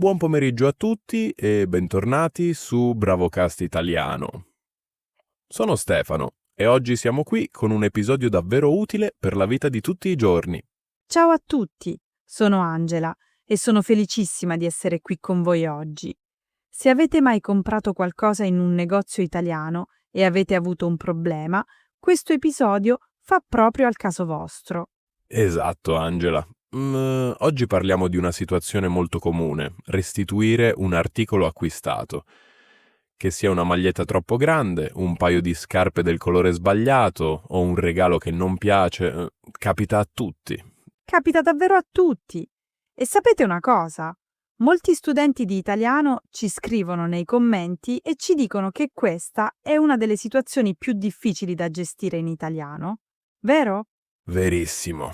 Buon pomeriggio a tutti e bentornati su Bravocast Italiano. Sono Stefano e oggi siamo qui con un episodio davvero utile per la vita di tutti i giorni. Ciao a tutti, sono Angela e sono felicissima di essere qui con voi oggi. Se avete mai comprato qualcosa in un negozio italiano e avete avuto un problema, questo episodio fa proprio al caso vostro. Esatto, Angela. Oggi parliamo di una situazione molto comune, restituire un articolo acquistato. Che sia una maglietta troppo grande, un paio di scarpe del colore sbagliato o un regalo che non piace, capita a tutti. Capita davvero a tutti. E sapete una cosa? Molti studenti di italiano ci scrivono nei commenti e ci dicono che questa è una delle situazioni più difficili da gestire in italiano, vero? Verissimo.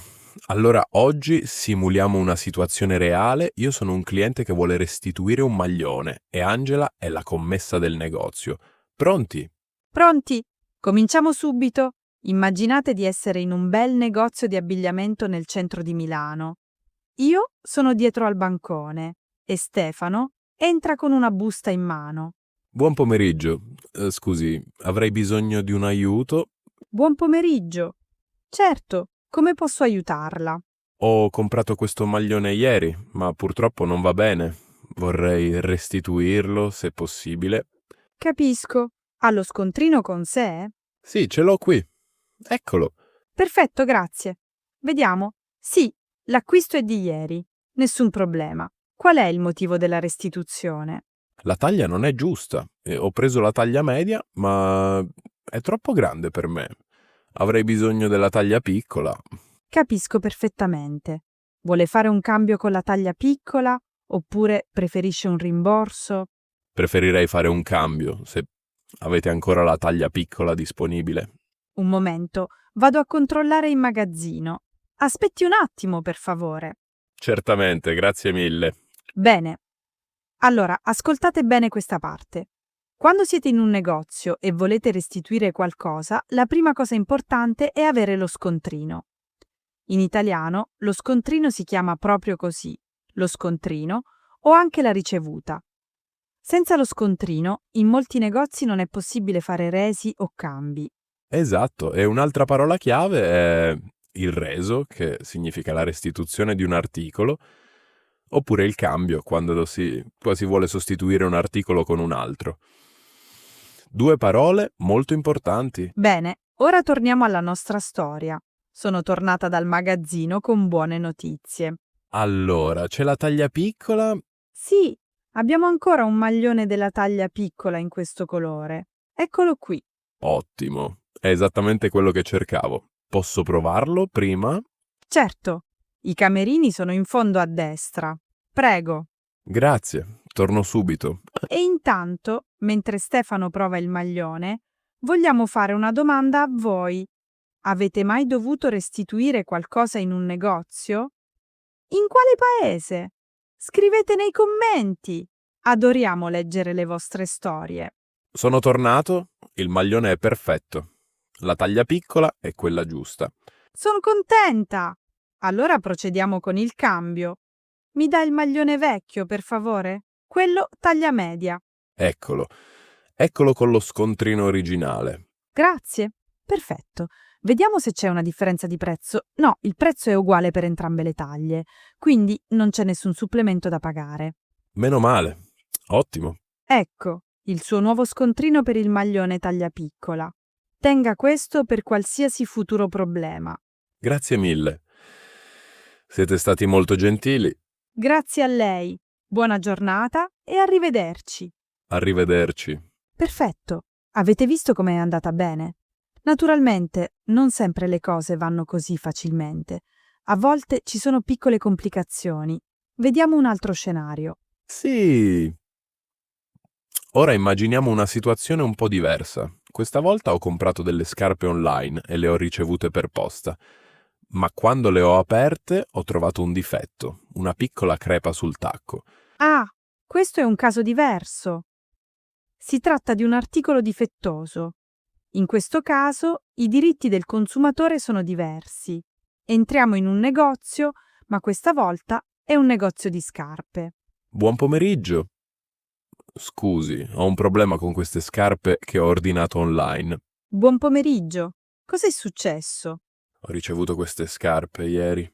Allora oggi simuliamo una situazione reale. Io sono un cliente che vuole restituire un maglione e Angela è la commessa del negozio. Pronti? Pronti? Cominciamo subito. Immaginate di essere in un bel negozio di abbigliamento nel centro di Milano. Io sono dietro al bancone e Stefano entra con una busta in mano. Buon pomeriggio. Scusi, avrei bisogno di un aiuto. Buon pomeriggio. Certo, come posso aiutarla? Ho comprato questo maglione ieri, ma purtroppo non va bene. Vorrei restituirlo, se possibile. Capisco. Ha lo scontrino con sé? Sì, ce l'ho qui. Eccolo. Perfetto, grazie. Vediamo. Sì, l'acquisto è di ieri. Nessun problema. Qual è il motivo della restituzione? La taglia non è giusta. Ho preso la taglia media, ma è troppo grande per me. Avrei bisogno della taglia piccola. Capisco perfettamente. Vuole fare un cambio con la taglia piccola oppure preferisce un rimborso? Preferirei fare un cambio, se avete ancora la taglia piccola disponibile. Un momento, vado a controllare in magazzino. Aspetti un attimo, per favore. Certamente, grazie mille. Bene. Allora, ascoltate bene questa parte. Quando siete in un negozio e volete restituire qualcosa, la prima cosa importante è avere lo scontrino. In italiano lo scontrino si chiama proprio così, lo scontrino o anche la ricevuta. Senza lo scontrino, in molti negozi non è possibile fare resi o cambi. Esatto, e un'altra parola chiave è il reso, che significa la restituzione di un articolo, oppure il cambio, quando si vuole sostituire un articolo con un altro. Due parole molto importanti. Bene, ora torniamo alla nostra storia. Sono tornata dal magazzino con buone notizie. Allora, c'è la taglia piccola? Sì, abbiamo ancora un maglione della taglia piccola in questo colore. Eccolo qui. Ottimo, è esattamente quello che cercavo. Posso provarlo prima? Certo, i camerini sono in fondo a destra. Prego. Grazie, torno subito. E intanto, mentre Stefano prova il maglione, vogliamo fare una domanda a voi. Avete mai dovuto restituire qualcosa in un negozio? In quale paese? Scrivete nei commenti. Adoriamo leggere le vostre storie. Sono tornato, il maglione è perfetto. La taglia piccola è quella giusta. Sono contenta. Allora procediamo con il cambio. Mi dà il maglione vecchio, per favore? Quello taglia media. Eccolo, eccolo con lo scontrino originale. Grazie. Perfetto. Vediamo se c'è una differenza di prezzo. No, il prezzo è uguale per entrambe le taglie, quindi non c'è nessun supplemento da pagare. Meno male, ottimo. Ecco, il suo nuovo scontrino per il maglione taglia piccola. Tenga questo per qualsiasi futuro problema. Grazie mille. Siete stati molto gentili. Grazie a lei. Buona giornata e arrivederci. Arrivederci. Perfetto. Avete visto com'è andata bene? Naturalmente, non sempre le cose vanno così facilmente. A volte ci sono piccole complicazioni. Vediamo un altro scenario. Sì. Ora immaginiamo una situazione un po' diversa. Questa volta ho comprato delle scarpe online e le ho ricevute per posta. Ma quando le ho aperte ho trovato un difetto, una piccola crepa sul tacco. Ah, questo è un caso diverso. Si tratta di un articolo difettoso. In questo caso, i diritti del consumatore sono diversi. Entriamo in un negozio, ma questa volta è un negozio di scarpe. Buon pomeriggio. Scusi, ho un problema con queste scarpe che ho ordinato online. Buon pomeriggio. Cos'è successo? Ho ricevuto queste scarpe ieri,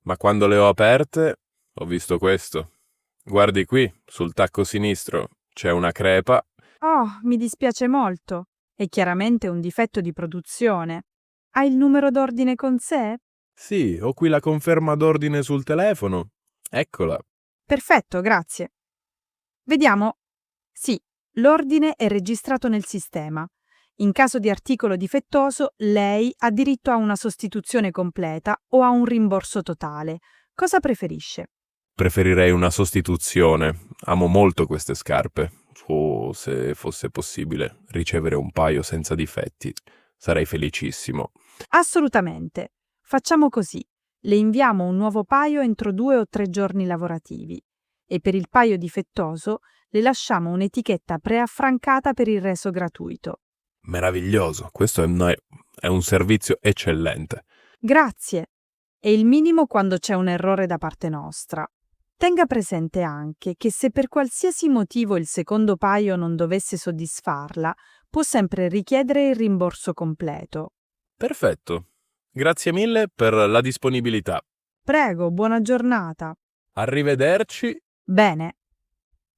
ma quando le ho aperte ho visto questo. Guardi qui, sul tacco sinistro c'è una crepa. Oh, mi dispiace molto. È chiaramente un difetto di produzione. Ha il numero d'ordine con sé? Sì, ho qui la conferma d'ordine sul telefono. Eccola. Perfetto, grazie. Vediamo. Sì, l'ordine è registrato nel sistema. In caso di articolo difettoso, lei ha diritto a una sostituzione completa o a un rimborso totale. Cosa preferisce? Preferirei una sostituzione. Amo molto queste scarpe. O, se fosse possibile, ricevere un paio senza difetti. Sarei felicissimo. Assolutamente. Facciamo così. Le inviamo un nuovo paio entro 2 o 3 giorni lavorativi e per il paio difettoso le lasciamo un'etichetta preaffrancata per il reso gratuito. Meraviglioso, questo è un servizio eccellente. Grazie. È il minimo quando c'è un errore da parte nostra. Tenga presente anche che se per qualsiasi motivo il secondo paio non dovesse soddisfarla, può sempre richiedere il rimborso completo. Perfetto. Grazie mille per la disponibilità. Prego, buona giornata. Arrivederci. Bene.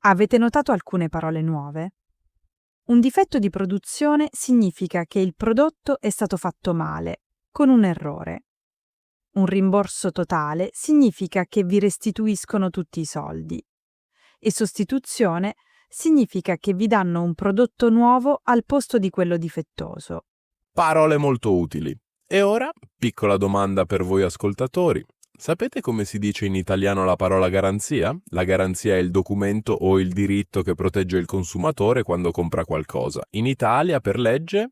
Avete notato alcune parole nuove? Un difetto di produzione significa che il prodotto è stato fatto male, con un errore. Un rimborso totale significa che vi restituiscono tutti i soldi. E sostituzione significa che vi danno un prodotto nuovo al posto di quello difettoso. Parole molto utili. E ora, piccola domanda per voi ascoltatori. Sapete come si dice in italiano la parola garanzia? La garanzia è il documento o il diritto che protegge il consumatore quando compra qualcosa. In Italia, per legge,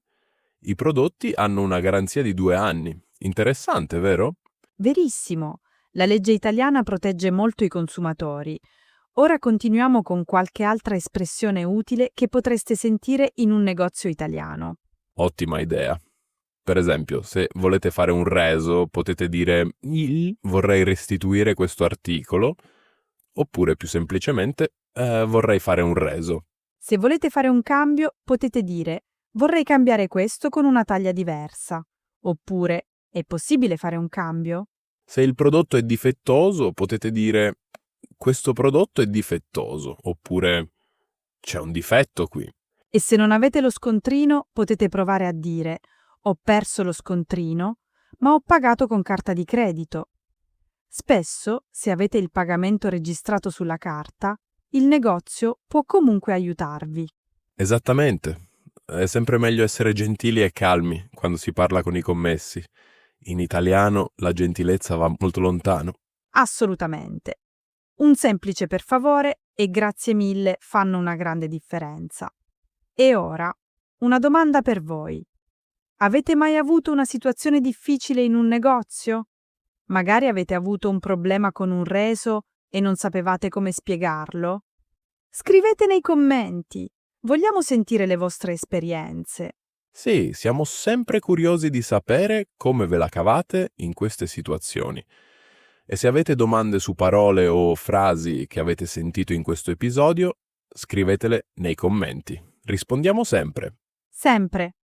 i prodotti hanno una garanzia di 2 anni. Interessante, vero? Verissimo, la legge italiana protegge molto i consumatori. Ora continuiamo con qualche altra espressione utile che potreste sentire in un negozio italiano. Ottima idea. Per esempio, se volete fare un reso, potete dire vorrei restituire questo articolo, oppure più semplicemente vorrei fare un reso. Se volete fare un cambio, potete dire vorrei cambiare questo con una taglia diversa. Oppure è possibile fare un cambio? Se il prodotto è difettoso, potete dire questo prodotto è difettoso, oppure c'è un difetto qui. E se non avete lo scontrino, potete provare a dire ho perso lo scontrino, ma ho pagato con carta di credito. Spesso, se avete il pagamento registrato sulla carta, il negozio può comunque aiutarvi. Esattamente. È sempre meglio essere gentili e calmi quando si parla con i commessi. In italiano la gentilezza va molto lontano. Assolutamente. Un semplice per favore e grazie mille fanno una grande differenza. E ora, una domanda per voi. Avete mai avuto una situazione difficile in un negozio? Magari avete avuto un problema con un reso e non sapevate come spiegarlo? Scrivete nei commenti. Vogliamo sentire le vostre esperienze. Sì, siamo sempre curiosi di sapere come ve la cavate in queste situazioni. E se avete domande su parole o frasi che avete sentito in questo episodio, scrivetele nei commenti. Rispondiamo sempre. Sempre.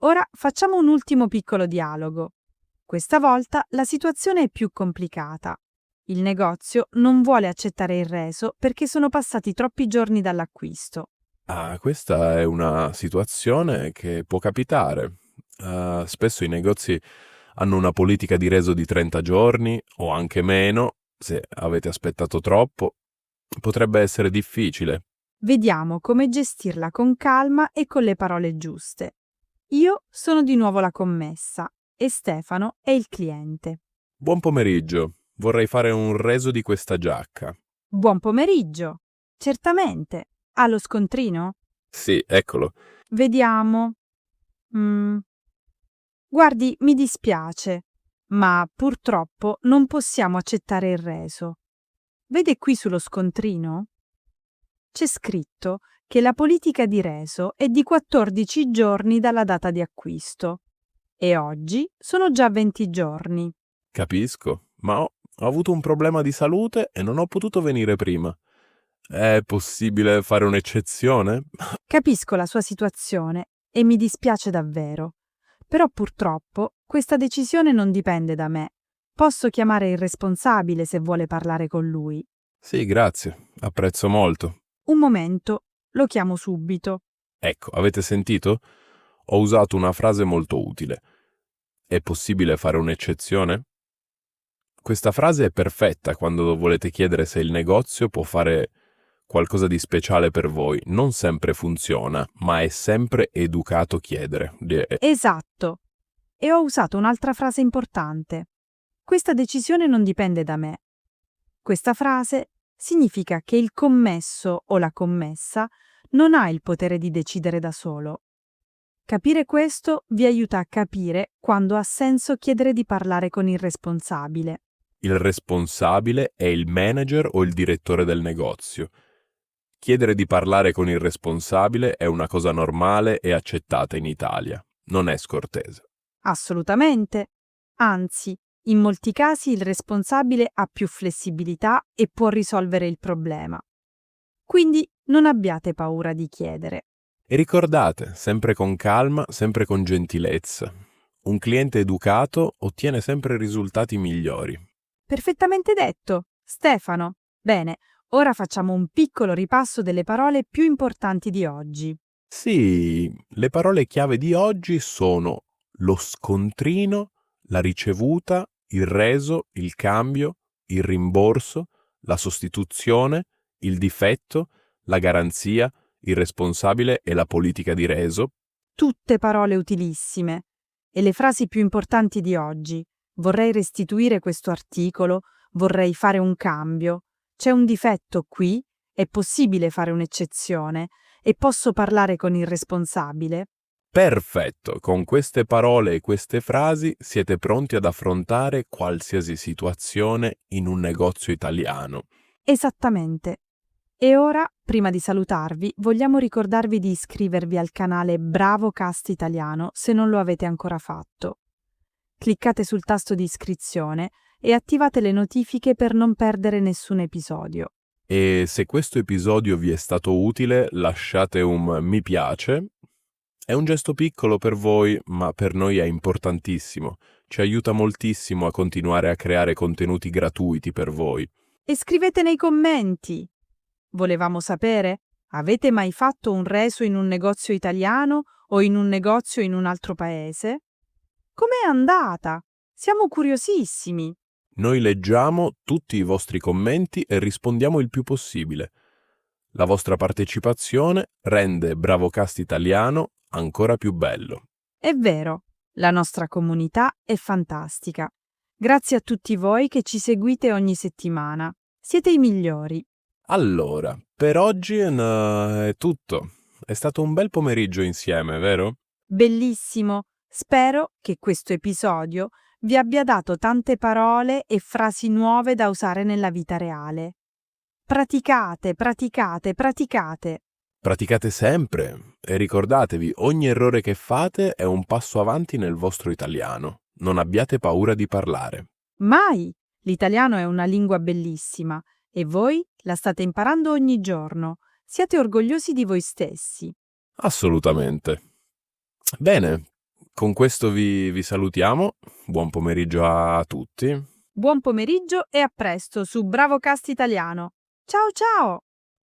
Ora facciamo un ultimo piccolo dialogo. Questa volta la situazione è più complicata. Il negozio non vuole accettare il reso perché sono passati troppi giorni dall'acquisto. Ah, questa è una situazione che può capitare. Spesso i negozi hanno una politica di reso di 30 giorni o anche meno. Se avete aspettato troppo, potrebbe essere difficile. Vediamo come gestirla con calma e con le parole giuste. Io sono di nuovo la commessa e Stefano è il cliente. Buon pomeriggio, vorrei fare un reso di questa giacca. Buon pomeriggio. Certamente. Ha lo scontrino? Sì, eccolo. Vediamo. Guardi, mi dispiace, ma purtroppo non possiamo accettare il reso. Vede qui sullo scontrino? C'è scritto che la politica di reso è di 14 giorni dalla data di acquisto e oggi sono già 20 giorni. Capisco, ma Ho avuto un problema di salute e non ho potuto venire prima. È possibile fare un'eccezione? Capisco la sua situazione e mi dispiace davvero. Però purtroppo questa decisione non dipende da me. Posso chiamare il responsabile se vuole parlare con lui. Sì, grazie, apprezzo molto. Un momento, lo chiamo subito. Ecco, avete sentito? Ho usato una frase molto utile. È possibile fare un'eccezione? Questa frase è perfetta quando volete chiedere se il negozio può fare qualcosa di speciale per voi. Non sempre funziona, ma è sempre educato chiedere. Esatto. E ho usato un'altra frase importante. Questa decisione non dipende da me. Questa frase significa che il commesso o la commessa non ha il potere di decidere da solo. Capire questo vi aiuta a capire quando ha senso chiedere di parlare con il responsabile. Il responsabile è il manager o il direttore del negozio. Chiedere di parlare con il responsabile è una cosa normale e accettata in Italia. Non è scortese. Assolutamente. Anzi, in molti casi il responsabile ha più flessibilità e può risolvere il problema. Quindi non abbiate paura di chiedere. E ricordate, sempre con calma, sempre con gentilezza. Un cliente educato ottiene sempre risultati migliori. Perfettamente detto, Stefano. Bene, ora facciamo un piccolo ripasso delle parole più importanti di oggi. Sì, le parole chiave di oggi sono lo scontrino, la ricevuta, il reso, il cambio, il rimborso, la sostituzione, il difetto, la garanzia, il responsabile e la politica di reso. Tutte parole utilissime. E le frasi più importanti di oggi. Vorrei restituire questo articolo, vorrei fare un cambio. C'è un difetto qui, è possibile fare un'eccezione e posso parlare con il responsabile? Perfetto, con queste parole e queste frasi siete pronti ad affrontare qualsiasi situazione in un negozio italiano. Esattamente. E ora, prima di salutarvi, vogliamo ricordarvi di iscrivervi al canale Bravo Cast Italiano se non lo avete ancora fatto. Cliccate sul tasto di iscrizione e attivate le notifiche per non perdere nessun episodio. E se questo episodio vi è stato utile, lasciate un mi piace. È un gesto piccolo per voi, ma per noi è importantissimo. Ci aiuta moltissimo a continuare a creare contenuti gratuiti per voi. E scrivete nei commenti. Volevamo sapere, avete mai fatto un reso in un negozio italiano o in un negozio in un altro paese? Com'è andata? Siamo curiosissimi. Noi leggiamo tutti i vostri commenti e rispondiamo il più possibile. La vostra partecipazione rende Bravocast Italiano ancora più bello. È vero, la nostra comunità è fantastica. Grazie a tutti voi che ci seguite ogni settimana. Siete i migliori. Allora, per oggi è tutto. È stato un bel pomeriggio insieme, vero? Bellissimo. Spero che questo episodio vi abbia dato tante parole e frasi nuove da usare nella vita reale. Praticate, praticate, praticate. Praticate sempre e ricordatevi, ogni errore che fate è un passo avanti nel vostro italiano. Non abbiate paura di parlare. Mai! L'italiano è una lingua bellissima e voi la state imparando ogni giorno. Siate orgogliosi di voi stessi. Assolutamente. Bene, con questo vi salutiamo. Buon pomeriggio a tutti. Buon pomeriggio e a presto su Bravocast Italiano. Ciao ciao!